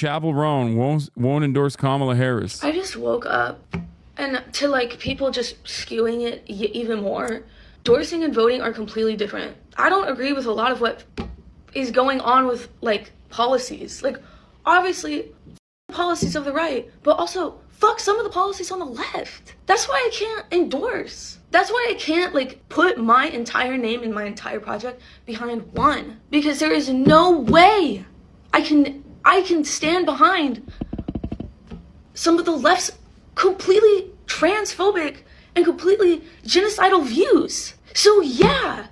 Chappell Roan won't endorse Kamala Harris. I just woke up, and to like people just skewing it even more, endorsing and voting are completely different. I don't agree with a lot of what is going on with like policies. Like obviously policies of the right, but also fuck some of the policies on the left. That's why I can't endorse. That's why I can't like put my entire name and my entire project behind one, because there is no way I can stand behind some of the left's completely transphobic and completely genocidal views. So yeah.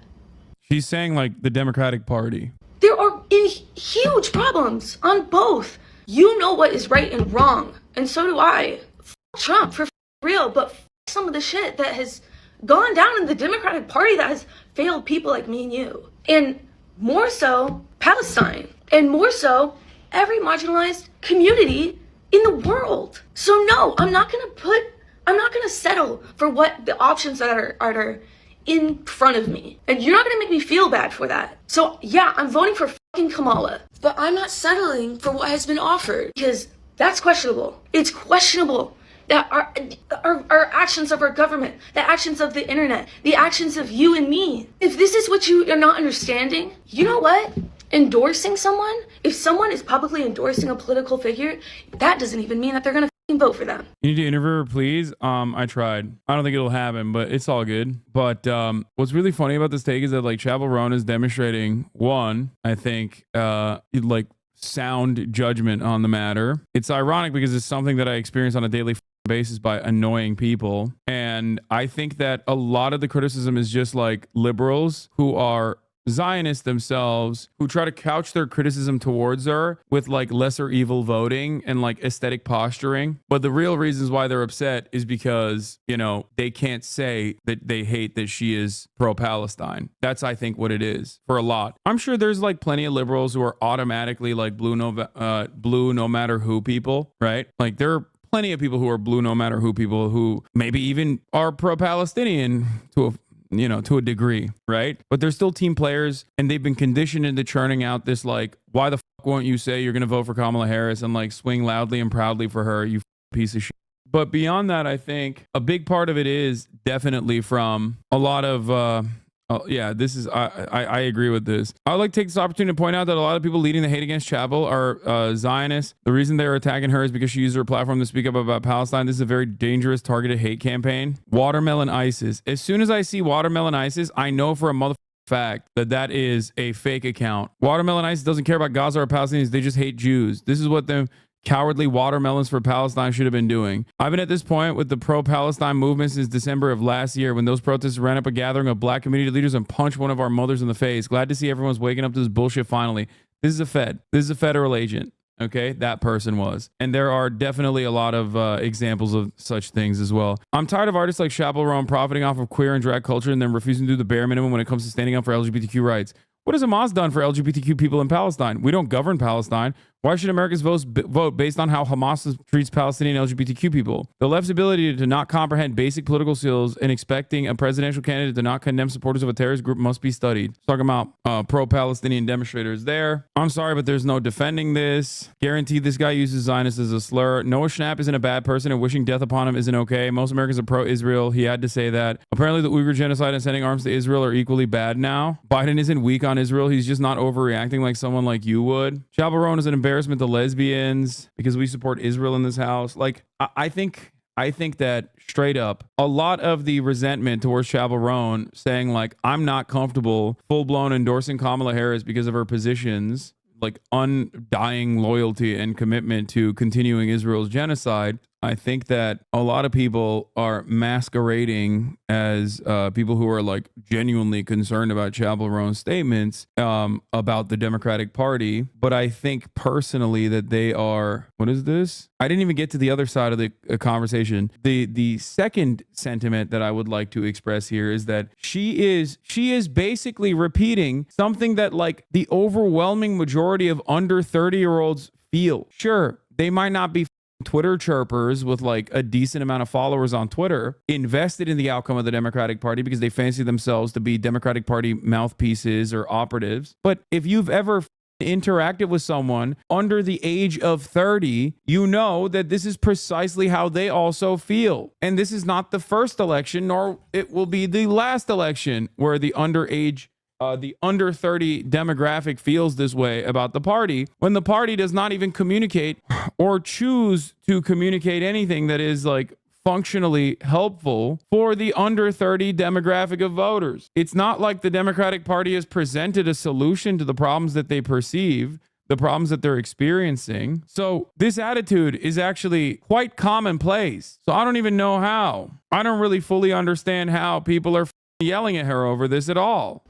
She's saying like the Democratic Party. There are huge problems on both. You know what is right and wrong, and so do I. F Trump for real, but f some of the shit that has gone down in the Democratic Party that has failed people like me and you. And more so, Palestine. And more so, every marginalized community in the world. So no, I'm not gonna settle for what the options that are in front of me. And you're not gonna make me feel bad for that. So yeah, I'm voting for fucking Kamala. But I'm not settling for what has been offered, because that's questionable. It's questionable that our actions of our government, the actions of the internet, the actions of you and me. If this is what you are not understanding, you know what? Endorsing someone, if someone is publicly endorsing a political figure, that doesn't even mean that they're gonna vote for them. You need to interview her, please. I tried. I don't think it'll happen, but it's all good. But what's really funny about this take is that like Chappell Roan is demonstrating one, I think, like sound judgment on the matter. It's ironic because it's something that I experience on a daily basis by annoying people. And I think that a lot of the criticism is just like liberals who are Zionists themselves, who try to couch their criticism towards her with like lesser evil voting and like aesthetic posturing. But the real reasons why they're upset is because, you know, they can't say that they hate that she is pro-Palestine. That's, I think, what it is for a lot. I'm sure there's like plenty of liberals who are automatically like blue no matter who people, right? Like there are plenty of people who are blue no matter who people who maybe even are pro-Palestinian to a degree, right? But they're still team players, and they've been conditioned into churning out this like, why the fuck won't you say you're going to vote for Kamala Harris and like swing loudly and proudly for her, you piece of shit. But beyond that, I think a big part of it is definitely from a lot of this is I agree with this. I would like to take this opportunity to point out that a lot of people leading the hate against Chappell are Zionists. The reason they're attacking her is because she used her platform to speak up about Palestine. This is a very dangerous targeted hate campaign. Watermelon ISIS. As soon as I see Watermelon ISIS, I know for a motherfucking fact that is a fake account. Watermelon ISIS doesn't care about Gaza or Palestinians. They just hate Jews. This is what them cowardly watermelons for Palestine should have been doing. I've been at this point with the pro-Palestine movement since December of last year, when those protesters ran up a gathering of black community leaders and punched one of our mothers in the face. Glad to see everyone's waking up to this bullshit finally. This is a Fed. This is a federal agent. Okay, that person was. And there are definitely a lot of examples of such things as well. I'm tired of artists like Chappell Roan profiting off of queer and drag culture and then refusing to do the bare minimum when it comes to standing up for LGBTQ rights. What has Hamas done for LGBTQ people in Palestine? We don't govern Palestine. Why should Americans vote based on how Hamas treats Palestinian LGBTQ people? The left's ability to not comprehend basic political skills and expecting a presidential candidate to not condemn supporters of a terrorist group must be studied. Talking about pro-Palestinian demonstrators there. I'm sorry, but there's no defending this. Guaranteed this guy uses Zionist as a slur. Noah Schnapp isn't a bad person, and wishing death upon him isn't okay. Most Americans are pro-Israel. He had to say that. Apparently the Uyghur genocide and sending arms to Israel are equally bad now. Biden isn't weak on Israel. He's just not overreacting like someone like you would. Chappell Roan is an embarrassment to lesbians because we support Israel in this house. Like, I think that straight up, a lot of the resentment towards Chappell Roan saying like, I'm not comfortable full blown endorsing Kamala Harris because of her positions, like undying loyalty and commitment to continuing Israel's genocide. I think that a lot of people are masquerading as people who are like genuinely concerned about Chappell Roan's statements about the Democratic Party. But I think personally that they are, what is this? I didn't even get to the other side of the conversation. The second sentiment that I would like to express here is that she is basically repeating something that like the overwhelming majority of under 30-year-olds feel. Sure, they might not be Twitter chirpers with like a decent amount of followers on Twitter invested in the outcome of the Democratic Party because they fancy themselves to be Democratic Party mouthpieces or operatives. But if you've ever interacted with someone under the age of 30, you know that this is precisely how they also feel. And this is not the first election, nor it will be the last election where the under 30 demographic feels this way about the party, when the party does not even communicate or choose to communicate anything that is like functionally helpful for the under 30 demographic of voters. It's not like the Democratic Party has presented a solution to the problems that they perceive, the problems that they're experiencing. So this attitude is actually quite commonplace. So I don't even know how. I don't really fully understand how people are yelling at her over this at all.